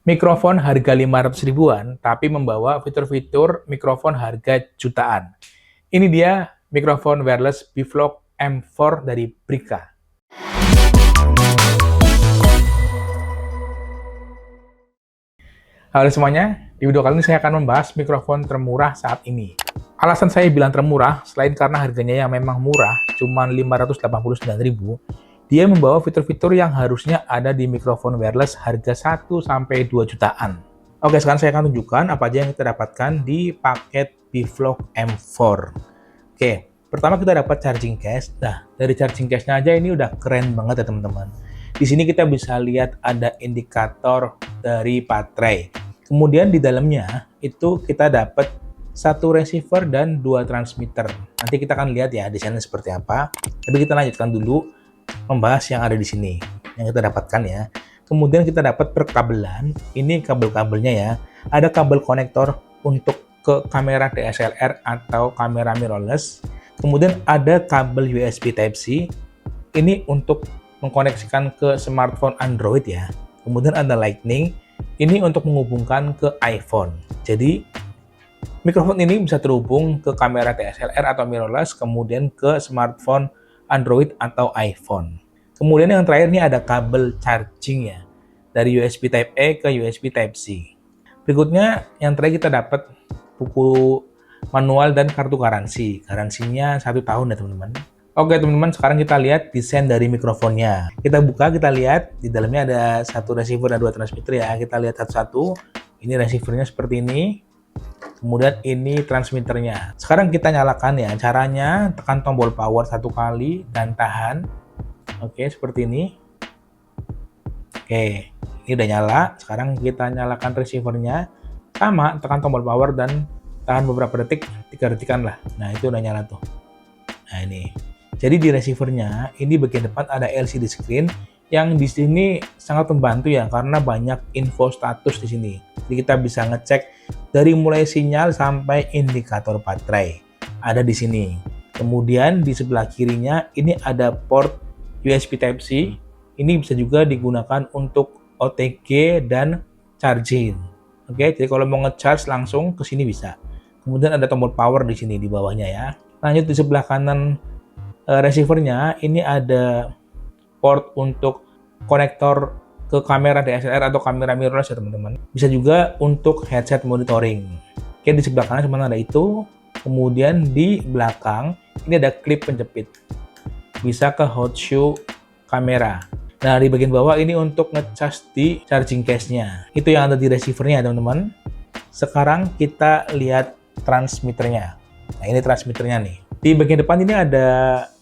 Mikrofon harga 500 ribuan, tapi membawa fitur-fitur mikrofon harga jutaan. Ini dia mikrofon wireless Bivlog M4 dari Brika. Halo semuanya, di video kali ini saya akan membahas mikrofon termurah saat ini. Alasan saya bilang termurah, selain karena harganya yang memang murah, cuma 589.000, dia membawa fitur-fitur yang harusnya ada di mikrofon wireless harga 1-2 jutaan. Oke, sekarang saya akan tunjukkan apa aja yang kita dapatkan di paket Bivlog M4. Oke, pertama kita dapat charging case. Nah, dari charging case-nya aja ini udah keren banget ya teman-teman. Di sini kita bisa lihat ada indikator dari baterai. Kemudian di dalamnya itu kita dapat satu receiver dan 2 transmitter. Nanti kita akan lihat ya desainnya seperti apa. Tapi kita lanjutkan dulu membahas yang ada di sini yang kita dapatkan ya. Kemudian kita dapat perkabelan. Ini kabel-kabelnya ya. Ada kabel konektor untuk ke kamera DSLR atau kamera mirrorless. Kemudian ada kabel USB Type-C. Ini untuk mengkoneksikan ke smartphone Android ya. Kemudian ada Lightning. Ini untuk menghubungkan ke iPhone. Jadi mikrofon ini bisa terhubung ke kamera DSLR atau mirrorless, kemudian ke smartphone Android atau iPhone. Kemudian yang terakhir ini ada kabel charging ya, dari USB Type A ke USB Type C. Berikutnya yang terakhir kita dapat buku manual dan kartu garansi. Garansinya 1 tahun ya teman-teman. Oke teman-teman, sekarang kita lihat desain dari mikrofonnya. Kita buka, kita lihat di dalamnya ada satu receiver dan 2 transmitter ya. Kita lihat satu-satu. Ini receivernya seperti ini. Kemudian ini transmitternya. Sekarang kita nyalakan ya. Caranya tekan tombol power 1 kali dan tahan. Oke, seperti ini. Oke, ini udah nyala. Sekarang kita nyalakan receivernya. Sama, tekan tombol power dan tahan beberapa detik, 3 detikan lah. Nah, itu udah nyala tuh. Nah, ini. Jadi di receivernya, ini bagian depan ada LCD screen yang di sini sangat membantu ya karena banyak info status di sini. Jadi kita bisa ngecek dari mulai sinyal sampai indikator baterai. Ada di sini. Kemudian di sebelah kirinya ini ada port USB Type-C. Ini bisa juga digunakan untuk OTG dan charging. Oke, jadi kalau mau ngecharge langsung ke sini bisa. Kemudian ada tombol power di sini di bawahnya ya. Lanjut di sebelah kanan receivernya ini ada port untuk konektor ke kamera DSLR atau kamera mirrorless ya teman-teman. Bisa juga untuk headset monitoring. Oke, di sebelah kanan cuma ada itu. Kemudian di belakang ini ada klip penjepit. Bisa ke hot shoe kamera. Nah, di bagian bawah ini untuk ngecas di charging case-nya. Itu yang ada di receivernya teman-teman. Sekarang kita lihat transmitternya. Nah, ini transmitternya nih. Di bagian depan ini ada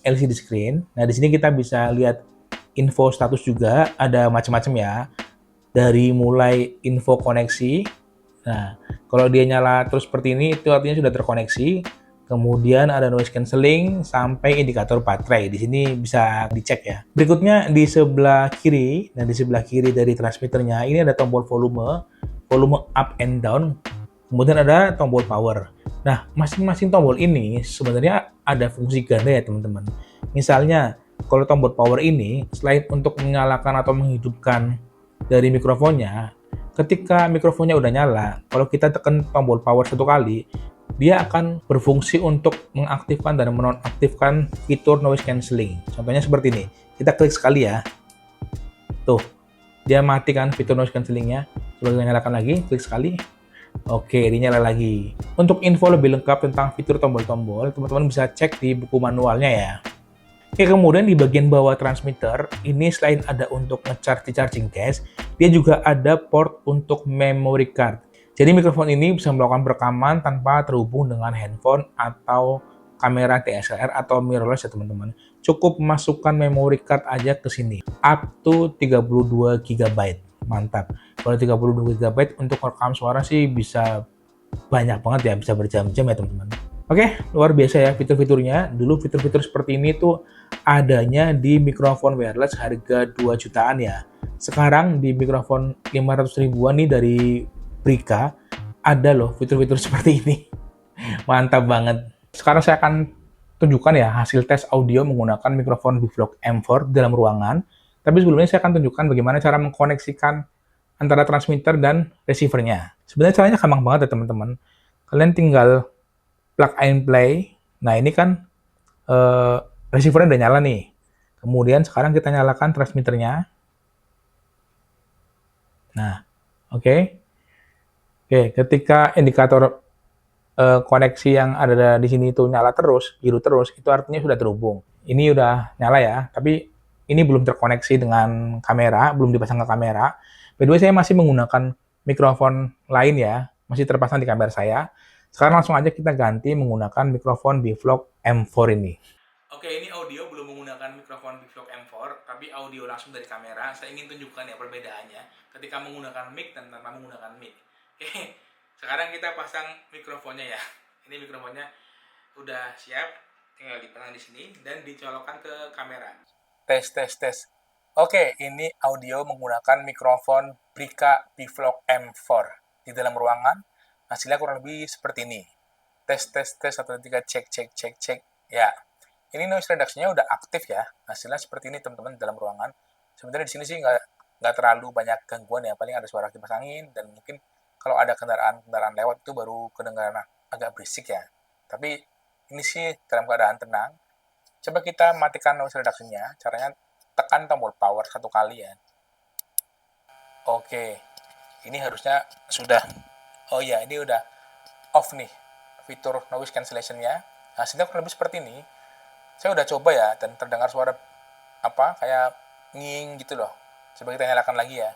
LCD screen. Nah, di sini kita bisa lihat info status juga, ada macam-macam ya. Dari mulai info koneksi. Nah, kalau dia nyala terus seperti ini, itu artinya sudah terkoneksi. Kemudian ada noise cancelling sampai indikator baterai. Di sini bisa dicek ya. Berikutnya di sebelah kiri, dan di sebelah kiri dari transmitternya, ini ada tombol volume up and down. Kemudian ada tombol power. Nah, masing-masing tombol ini sebenarnya ada fungsi ganda ya teman-teman. Misalnya, kalau tombol power ini, selain untuk menyalakan atau menghidupkan dari mikrofonnya, ketika mikrofonnya udah nyala, kalau kita tekan tombol power 1 kali, dia akan berfungsi untuk mengaktifkan dan menonaktifkan fitur noise cancelling. Contohnya seperti ini. Kita klik sekali ya. Tuh, dia mati kan fitur noise cancellingnya. Coba kita nyalakan lagi, klik sekali. Oke, ini nyala lagi. Untuk info lebih lengkap tentang fitur tombol-tombol, teman-teman bisa cek di buku manualnya ya. Oke, kemudian di bagian bawah transmitter, ini selain ada untuk nge-charge di charging case, dia juga ada port untuk memory card. Jadi mikrofon ini bisa melakukan rekaman tanpa terhubung dengan handphone atau kamera DSLR atau mirrorless ya teman-teman. Cukup masukkan memory card aja ke sini. Up to 32 GB. Mantap. Kalau 32 GB untuk rekam suara sih bisa banyak banget ya, bisa berjam-jam ya teman-teman. Oke, luar biasa ya fitur-fiturnya. Dulu fitur-fitur seperti ini tuh adanya di mikrofon wireless harga 2 jutaan ya. Sekarang di mikrofon 500 ribuan nih dari Brika ada loh fitur-fitur seperti ini. Mantap banget. Sekarang saya akan tunjukkan ya hasil tes audio menggunakan mikrofon Bivlog M4 dalam ruangan. Tapi sebelumnya saya akan tunjukkan bagaimana cara mengkoneksikan antara transmitter dan receivernya. Sebenarnya caranya gampang banget ya teman-teman. Kalian tinggal plug and play. Nah ini kan eh, receivernya udah nyala nih. Kemudian sekarang kita nyalakan transmitternya. Nah, oke. Oke, ketika indikator koneksi yang ada di sini itu nyala terus, biru terus, itu artinya sudah terhubung. Ini udah nyala ya, tapi ini belum terkoneksi dengan kamera, belum dipasang ke kamera. By the way, saya masih menggunakan mikrofon lain ya, masih terpasang di kamera saya. Sekarang langsung aja kita ganti menggunakan mikrofon Bivlog M4 ini. Oke, ini audio belum menggunakan mikrofon Bivlog M4, tapi audio langsung dari kamera. Saya ingin tunjukkan ya perbedaannya ketika menggunakan mic dan tanpa menggunakan mic. Oke, sekarang kita pasang mikrofonnya ya. Ini mikrofonnya udah siap, tinggal dipasang di sini dan dicolokkan ke kamera. Tes, tes, tes. Oke, ini audio menggunakan mikrofon Brika Bivlog M4 di dalam ruangan. Hasilnya kurang lebih seperti ini. Tes, tes, tes, 1, 2, 3, cek, cek, cek, cek. Ya, ini noise reduction-nya udah aktif ya. Hasilnya seperti ini teman-teman dalam ruangan. Sebenarnya di sini sih nggak terlalu banyak gangguan ya. Paling ada suara kipas angin dan mungkin kalau ada kendaraan lewat itu baru kedengaran agak berisik ya. Tapi ini sih dalam keadaan tenang. Coba kita matikan noise reduction-nya. Caranya tekan tombol power 1 kali ya. Oke, ini harusnya sudah. Oh ya, ini udah off nih fitur noise cancellation-nya. Hasilnya kurang lebih seperti ini. Saya udah coba ya dan terdengar suara kayak nging gitu loh. Coba kita nyalakan lagi ya.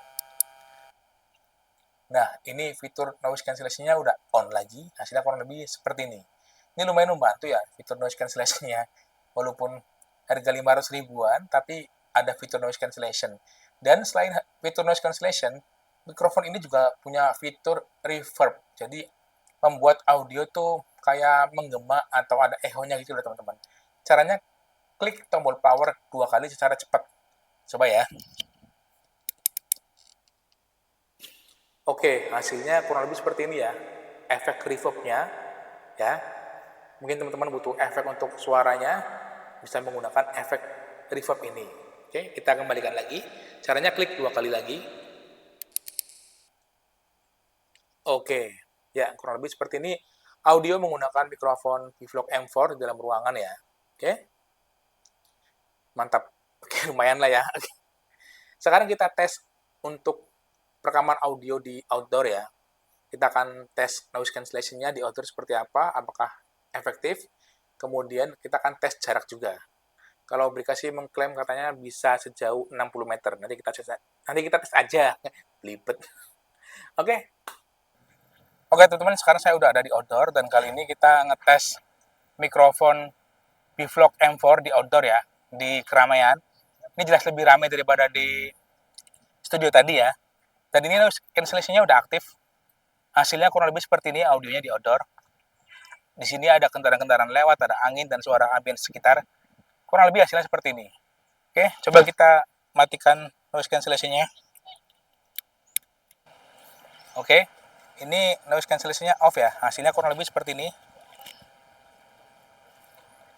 Nah, ini fitur noise cancellation-nya udah on lagi. Hasilnya kurang lebih seperti ini. Ini lumayan membantu ya fitur noise cancellation-nya. Walaupun harga 500 ribuan, tapi ada fitur noise cancellation. Dan selain fitur noise cancellation, mikrofon ini juga punya fitur reverb. Jadi membuat audio tuh kayak menggema atau ada echo-nya gitu loh teman-teman. Caranya klik tombol power 2 kali secara cepat. Coba ya. Oke, hasilnya kurang lebih seperti ini ya. Efek reverb-nya ya. Mungkin teman-teman butuh efek untuk suaranya, bisa menggunakan efek reverb ini. Oke, kita kembalikan lagi. Caranya klik 2 kali lagi. Oke, ya kurang lebih seperti ini. Audio menggunakan mikrofon Bivlog M4 di dalam ruangan ya. Oke, mantap. Oke, lumayan lah ya. Sekarang kita tes untuk rekaman audio di outdoor ya. Kita akan tes noise cancellation-nya di outdoor seperti apa, apakah efektif. Kemudian kita akan tes jarak juga. Kalau aplikasi mengklaim katanya bisa sejauh 60 meter. Nanti kita tes aja. Belibet. Oke. Oke teman-teman, sekarang saya udah ada di outdoor dan kali ini kita ngetes mikrofon Bivlog M4 di outdoor ya, di keramaian. Ini jelas lebih ramai daripada di studio tadi ya. Dan ini noise cancellation-nya udah aktif. Hasilnya kurang lebih seperti ini audionya di outdoor. Di sini ada kendaraan-kendaraan lewat, ada angin dan suara ambien sekitar. Kurang lebih hasilnya seperti ini. Oke, coba kita matikan noise cancellation-nya. Oke, ini noise cancellation-nya off ya. Hasilnya kurang lebih seperti ini.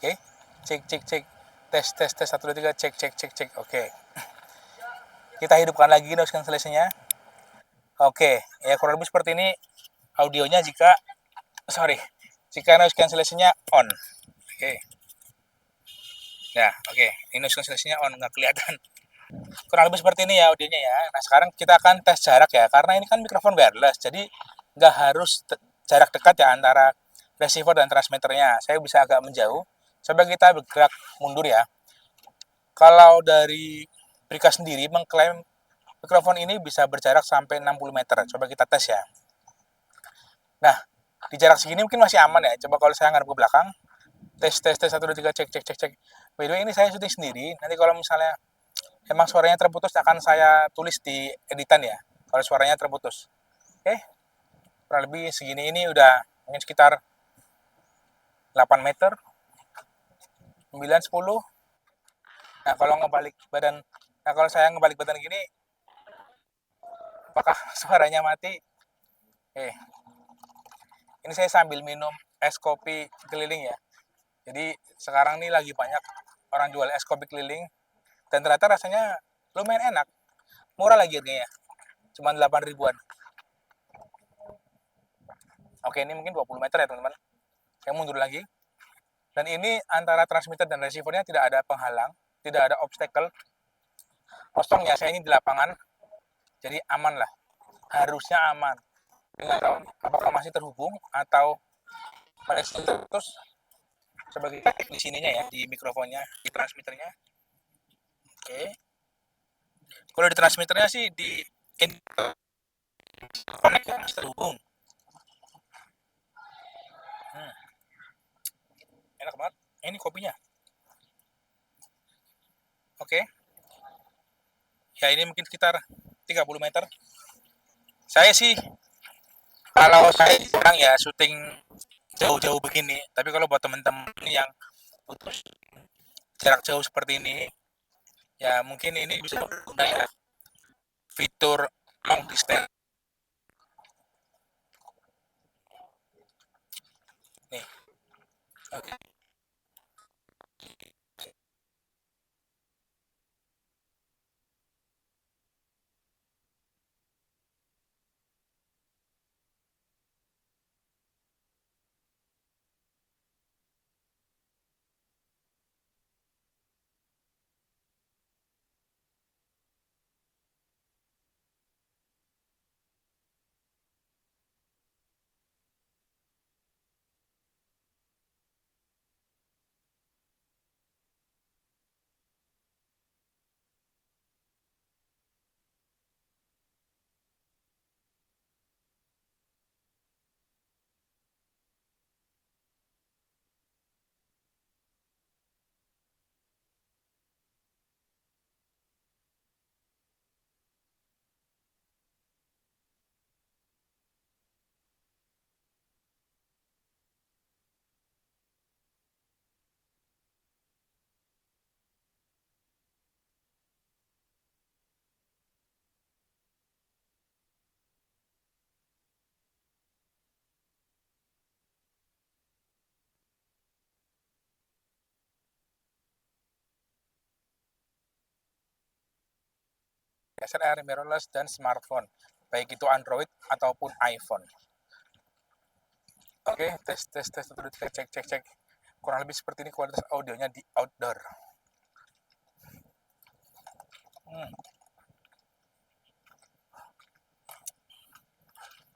Oke, cek, cek, cek. Tes, tes, tes, 1, 2, 3, cek, cek, cek, cek. Oke. Kita hidupkan lagi noise cancellation-nya. Oke, ya kurang lebih seperti ini audionya jika noise cancellation-nya on. Oke. Ya, oke. Ini noise cancellation-nya on, nggak kelihatan. Kurang lebih seperti ini ya audionya ya. Nah, sekarang kita akan tes jarak ya. Karena ini kan mikrofon wireless, jadi nggak harus jarak dekat ya antara receiver dan transmitternya. Saya bisa agak menjauh. Coba kita bergerak mundur ya. Kalau dari Brika sendiri mengklaim mikrofon ini bisa berjarak sampai 60 meter. Coba kita tes ya. Nah, di jarak segini mungkin masih aman ya. Coba kalau saya ngadep ke belakang. Tes, tes, tes, 1, 2, 3, cek, cek, cek, cek. By the way, ini saya syuting sendiri. Nanti kalau misalnya emang suaranya terputus, akan saya tulis di editan ya. Kalau suaranya terputus. Oke. Kurang lebih segini ini udah mungkin sekitar 8 meter. 9, 10. Nah, kalau saya ngebalik badan gini, apakah suaranya mati? Ini saya sambil minum es kopi keliling ya. Jadi sekarang ini lagi banyak orang jual es kopi keliling dan ternyata rasanya lumayan enak, murah lagi harganya. cuma 8 ribuan. Oke, ini mungkin 20 meter ya teman-teman. Saya mundur lagi. Dan ini antara transmitter dan receivernya tidak ada penghalang, tidak ada obstacle. Kosong ya, saya ini di lapangan, jadi aman lah. Harusnya aman. Nggak tahu apakah masih terhubung atau masih terus sebagai di sininya ya, di mikrofonnya, di transmitternya. Oke. Kalau di transmitternya sih di connect ya, masih terhubung. Enak banget. Ini kopinya. Oke. Ya ini mungkin sekitar 30 meter. Saya sih kalau saya jarang ya syuting jauh-jauh begini. Tapi kalau buat teman-teman yang putus jarak jauh seperti ini, ya mungkin ini bisa berguna ya. Fitur long distance. Nih. Oke. XLR mirrorless dan smartphone, baik itu Android ataupun iPhone. Oke, tes dulu, cek. Kurang lebih seperti ini kualitas audionya di outdoor.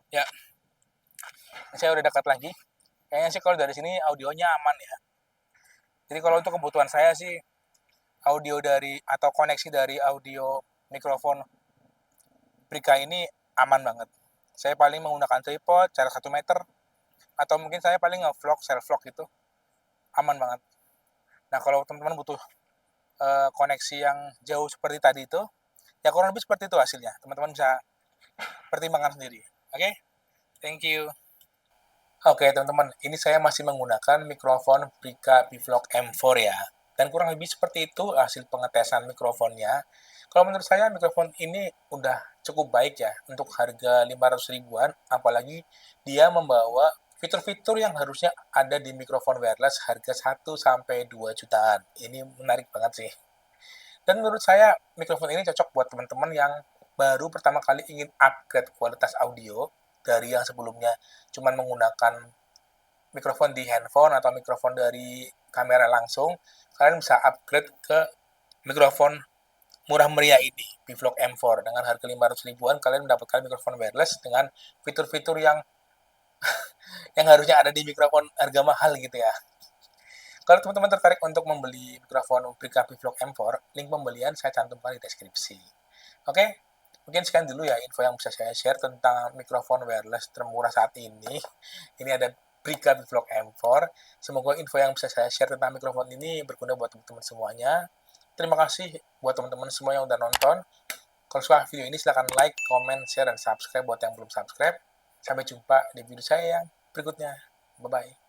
Ya, saya udah dekat lagi. Kayaknya sih kalau dari sini audionya aman ya. Jadi kalau untuk kebutuhan saya sih audio dari atau koneksi dari audio mikrofon Brika ini aman banget. Saya paling menggunakan tripod jarak 1 meter atau mungkin saya paling nge-vlog, self-vlog gitu. Aman banget. Nah, kalau teman-teman butuh koneksi yang jauh seperti tadi itu, ya kurang lebih seperti itu hasilnya. Teman-teman bisa pertimbangkan sendiri. Oke? Thank you. Oke, teman-teman, ini saya masih menggunakan mikrofon Brika Bvlog M4 ya. Dan kurang lebih seperti itu hasil pengetesan mikrofonnya. Kalau menurut saya mikrofon ini udah cukup baik ya untuk harga 500 ribuan, apalagi dia membawa fitur-fitur yang harusnya ada di mikrofon wireless harga 1-2 jutaan. Ini menarik banget sih. Dan menurut saya mikrofon ini cocok buat teman-teman yang baru pertama kali ingin upgrade kualitas audio dari yang sebelumnya cuma menggunakan mikrofon di handphone atau mikrofon dari kamera langsung. Kalian bisa upgrade ke mikrofon murah meriah ini, Bvlog M4. Dengan harga 500 ribuan, kalian mendapatkan mikrofon wireless dengan fitur-fitur yang yang harusnya ada di mikrofon harga mahal gitu ya. Kalau teman-teman tertarik untuk membeli mikrofon Brika Bvlog M4, link pembelian saya cantumkan di deskripsi. Oke, mungkin sekian dulu ya info yang bisa saya share tentang mikrofon wireless termurah saat ini. Ini ada Brika Bvlog M4. Semoga info yang bisa saya share tentang mikrofon ini berguna buat teman-teman semuanya. Terima kasih buat teman-teman semua yang udah nonton. Kalau suka video ini silahkan like, comment, share, dan subscribe buat yang belum subscribe. Sampai jumpa di video saya yang berikutnya. Bye-bye.